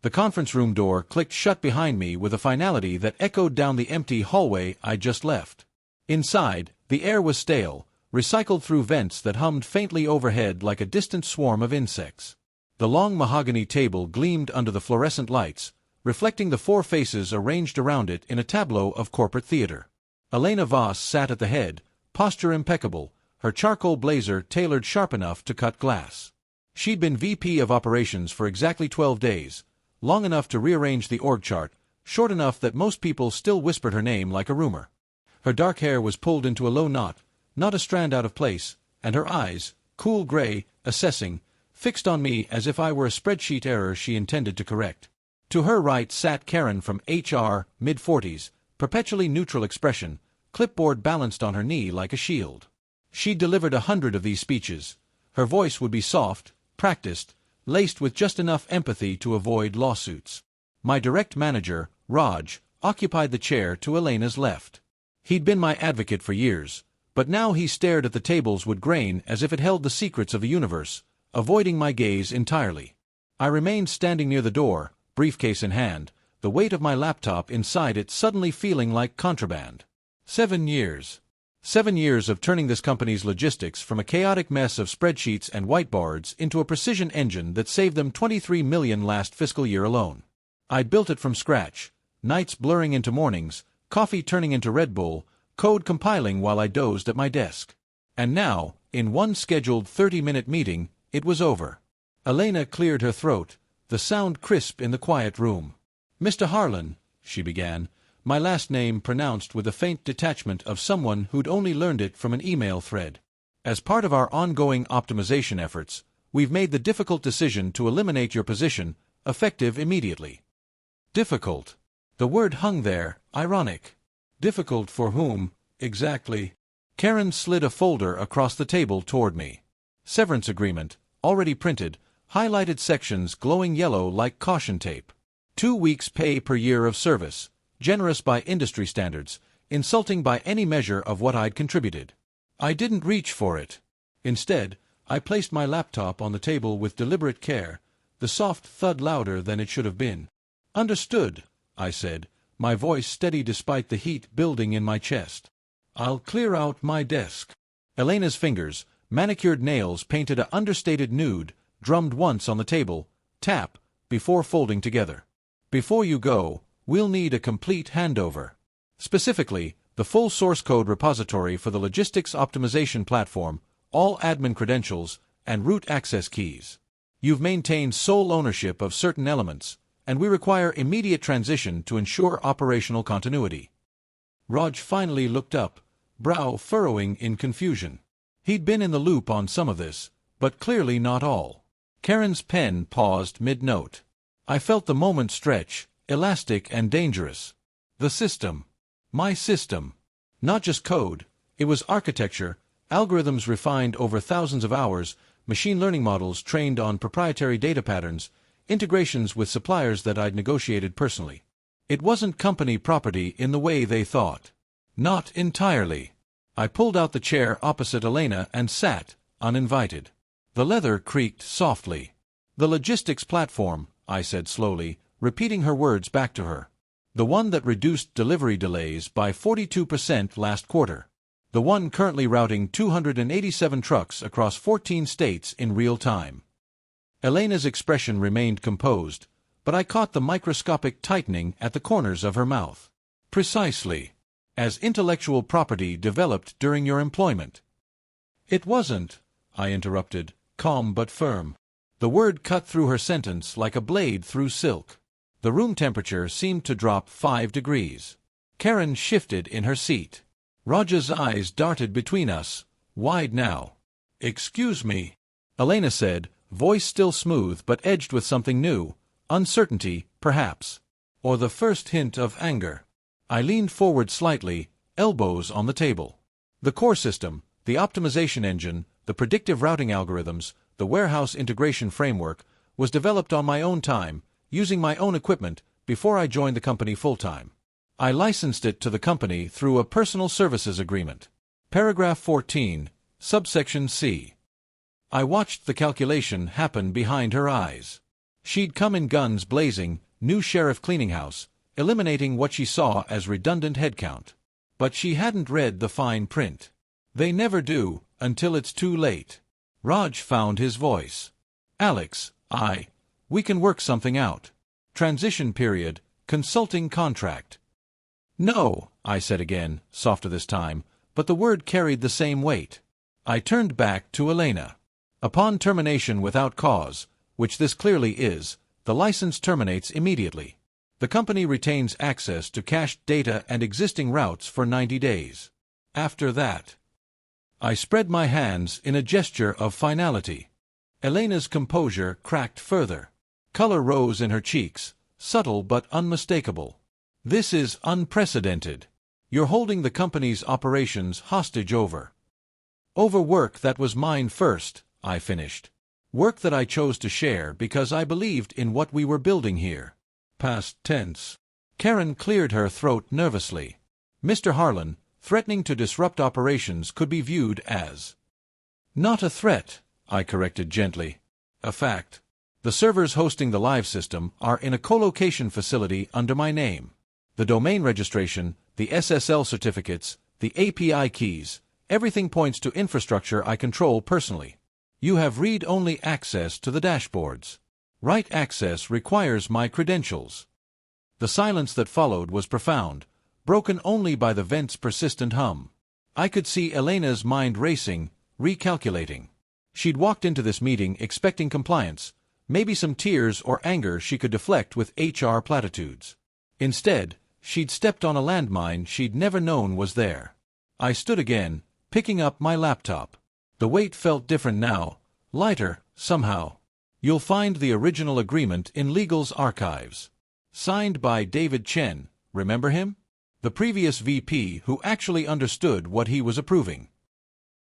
The conference room door clicked shut behind me with a finality that echoed down the empty hallway I'd just left. Inside, the air was stale, recycled through vents that hummed faintly overhead like a distant swarm of insects. The long mahogany table gleamed under the fluorescent lights, reflecting the four faces arranged around it in a tableau of corporate theater. Elena Voss sat at the head, posture impeccable, her charcoal blazer tailored sharp enough to cut glass. She'd been VP of Operations for exactly 12 days, long enough to rearrange the org chart, short enough that most people still whispered her name like a rumor. Her dark hair was pulled into a low knot, not a strand out of place, and her eyes, cool gray, assessing, fixed on me as if I were a spreadsheet error she intended to correct. To her right sat Karen from HR, mid-40s, perpetually neutral expression, clipboard balanced on her knee like a shield. She'd delivered 100 of these speeches. Her voice would be soft, practiced, laced with just enough empathy to avoid lawsuits. My direct manager, Raj, occupied the chair to Elena's left. He'd been my advocate for years, but now he stared at the tables with grain as if it held the secrets of the universe, avoiding my gaze entirely. I remained standing near the door, briefcase in hand, the weight of my laptop inside it suddenly feeling like contraband. 7 years. 7 years of turning this company's logistics from a chaotic mess of spreadsheets and whiteboards into a precision engine that saved them $23 million last fiscal year alone. I'd built it from scratch, nights blurring into mornings, coffee turning into Red Bull, code compiling while I dozed at my desk. And now, in one scheduled 30-minute meeting, it was over. Elena cleared her throat, the sound crisp in the quiet room. "Mr. Harlan," she began, my last name pronounced with a faint detachment of someone who'd only learned it from an email thread. "As part of our ongoing optimization efforts, we've made the difficult decision to eliminate your position, effective immediately." Difficult. The word hung there, ironic. Difficult for whom, exactly? Karen slid a folder across the table toward me. Severance agreement, already printed, highlighted sections glowing yellow like caution tape. 2 weeks' pay per year of service. Generous by industry standards, insulting by any measure of what I'd contributed. I didn't reach for it. Instead, I placed my laptop on the table with deliberate care, the soft thud louder than it should have been. "Understood," I said, my voice steady despite the heat building in my chest. "I'll clear out my desk." Elena's fingers, manicured nails painted an understated nude, drummed once on the table, tap, before folding together. "Before you go, we'll need a complete handover. Specifically, the full source code repository for the logistics optimization platform, all admin credentials, and root access keys. You've maintained sole ownership of certain elements, and we require immediate transition to ensure operational continuity." Raj finally looked up, brow furrowing in confusion. He'd been in the loop on some of this, but clearly not all. Karen's pen paused mid-note. I felt the moment stretch, elastic and dangerous. The system. My system. Not just code, it was architecture, algorithms refined over thousands of hours, machine learning models trained on proprietary data patterns, integrations with suppliers that I'd negotiated personally. It wasn't company property in the way they thought. Not entirely. I pulled out the chair opposite Elena and sat, uninvited. The leather creaked softly. "The logistics platform," I said slowly, repeating her words back to her. "The one that reduced delivery delays by 42% last quarter. The one currently routing 287 trucks across 14 states in real time." Elena's expression remained composed, but I caught the microscopic tightening at the corners of her mouth. "Precisely. As intellectual property developed during your employment." "It wasn't," I interrupted, calm but firm. The word cut through her sentence like a blade through silk. The room temperature seemed to drop 5 degrees. Karen shifted in her seat. Raj's eyes darted between us, wide now. "Excuse me," Elena said, voice still smooth but edged with something new, uncertainty, perhaps. Or the first hint of anger. I leaned forward slightly, elbows on the table. "The core system, the optimization engine, the predictive routing algorithms, the warehouse integration framework, was developed on my own time, using my own equipment, before I joined the company full-time. I licensed it to the company through a personal services agreement. Paragraph 14, subsection C." I watched the calculation happen behind her eyes. She'd come in guns blazing, new sheriff cleaning house, eliminating what she saw as redundant headcount. But she hadn't read the fine print. They never do, until it's too late. Raj found his voice. Alex, we can work something out. Transition period, consulting contract. No, I said again, softer this time, but the word carried the same weight. I turned back to Elena. Upon termination without cause, which this clearly is, the license terminates immediately. The company retains access to cached data and existing routes for 90 days. After that, I spread my hands in a gesture of finality. Elena's composure cracked further. Color rose in her cheeks, subtle but unmistakable. This is unprecedented. You're holding the company's operations hostage over work that was mine first, I finished. Work that I chose to share because I believed in what we were building here. Past tense. Karen cleared her throat nervously. Mr. Harlan, threatening to disrupt operations could be viewed as not a threat, I corrected gently. A fact. The servers hosting the live system are in a co-location facility under my name. The domain registration, the SSL certificates, the API keys, everything points to infrastructure I control personally. You have read-only access to the dashboards. Write access requires my credentials. The silence that followed was profound, broken only by the vent's persistent hum. I could see Elena's mind racing, recalculating. She'd walked into this meeting expecting compliance, maybe some tears or anger she could deflect with HR platitudes. Instead, she'd stepped on a landmine she'd never known was there. I stood again, picking up my laptop. The weight felt different now, lighter, somehow. You'll find the original agreement in Legal's archives. Signed by David Chen, remember him? The previous VP who actually understood what he was approving.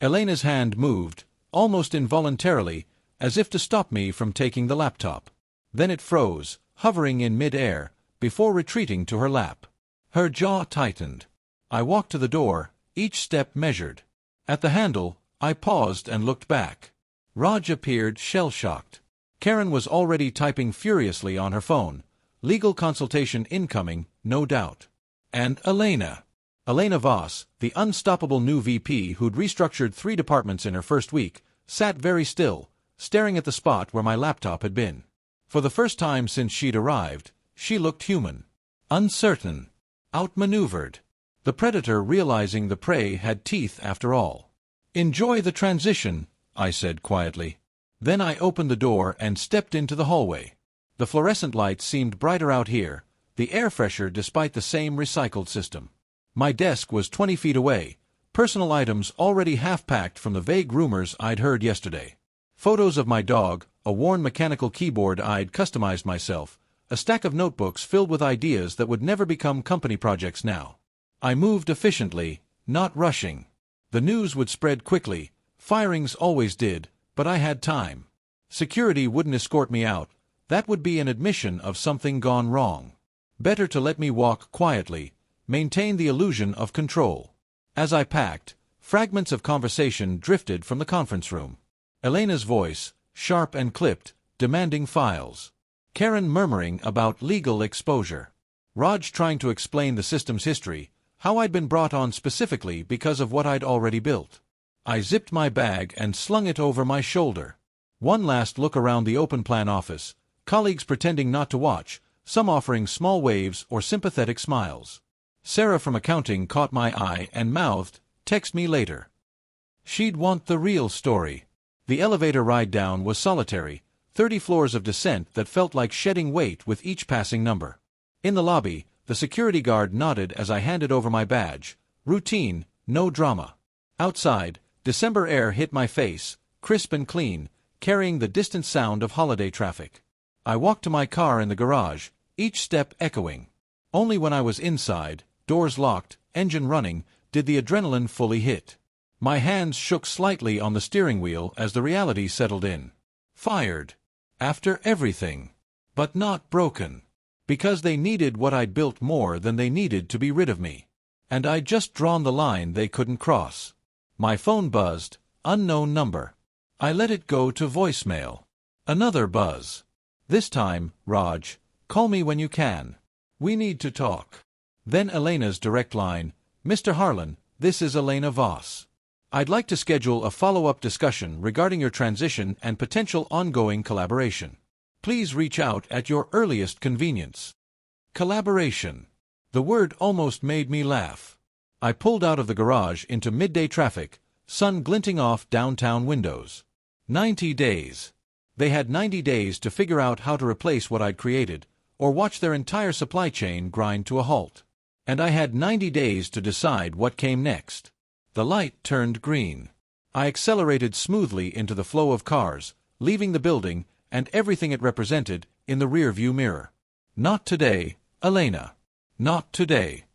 Elena's hand moved, almost involuntarily, as if to stop me from taking the laptop. Then it froze, hovering in mid-air, before retreating to her lap. Her jaw tightened. I walked to the door, each step measured. At the handle, I paused and looked back. Raj appeared shell-shocked. Karen was already typing furiously on her phone. Legal consultation incoming, no doubt. And Elena. Elena Voss, the unstoppable new VP who'd restructured 3 departments in her first week, sat very still, staring at the spot where my laptop had been. For the first time since she'd arrived, she looked human. Uncertain. Outmaneuvered. The predator realizing the prey had teeth after all. Enjoy the transition, I said quietly. Then I opened the door and stepped into the hallway. The fluorescent lights seemed brighter out here, the air fresher despite the same recycled system. My desk was 20 feet away, personal items already half-packed from the vague rumors I'd heard yesterday. Photos of my dog, a worn mechanical keyboard I'd customized myself, a stack of notebooks filled with ideas that would never become company projects now. I moved efficiently, not rushing. The news would spread quickly, firings always did, but I had time. Security wouldn't escort me out, that would be an admission of something gone wrong. Better to let me walk quietly, maintain the illusion of control. As I packed, fragments of conversation drifted from the conference room. Elena's voice, sharp and clipped, demanding files. Karen murmuring about legal exposure. Raj trying to explain the system's history, how I'd been brought on specifically because of what I'd already built. I zipped my bag and slung it over my shoulder. One last look around the open-plan office, colleagues pretending not to watch, some offering small waves or sympathetic smiles. Sarah from accounting caught my eye and mouthed, "Text me later." She'd want the real story. The elevator ride down was solitary, 30 floors of descent that felt like shedding weight with each passing number. In the lobby, the security guard nodded as I handed over my badge. Routine, no drama. Outside, December air hit my face, crisp and clean, carrying the distant sound of holiday traffic. I walked to my car in the garage, each step echoing. Only when I was inside, doors locked, engine running, did the adrenaline fully hit. My hands shook slightly on the steering wheel as the reality settled in. Fired. After everything. But not broken. Because they needed what I'd built more than they needed to be rid of me. And I'd just drawn the line they couldn't cross. My phone buzzed, unknown number. I let it go to voicemail. Another buzz. This time, Raj, call me when you can. We need to talk. Then Elena's direct line, Mr. Harlan, this is Elena Voss. I'd like to schedule a follow-up discussion regarding your transition and potential ongoing collaboration. Please reach out at your earliest convenience. Collaboration. The word almost made me laugh. I pulled out of the garage into midday traffic, sun glinting off downtown windows. 90 days. They had 90 days to figure out how to replace what I'd created, or watch their entire supply chain grind to a halt. And I had 90 days to decide what came next. The light turned green. I accelerated smoothly into the flow of cars, leaving the building and everything it represented in the rear-view mirror. Not today, Elena. Not today.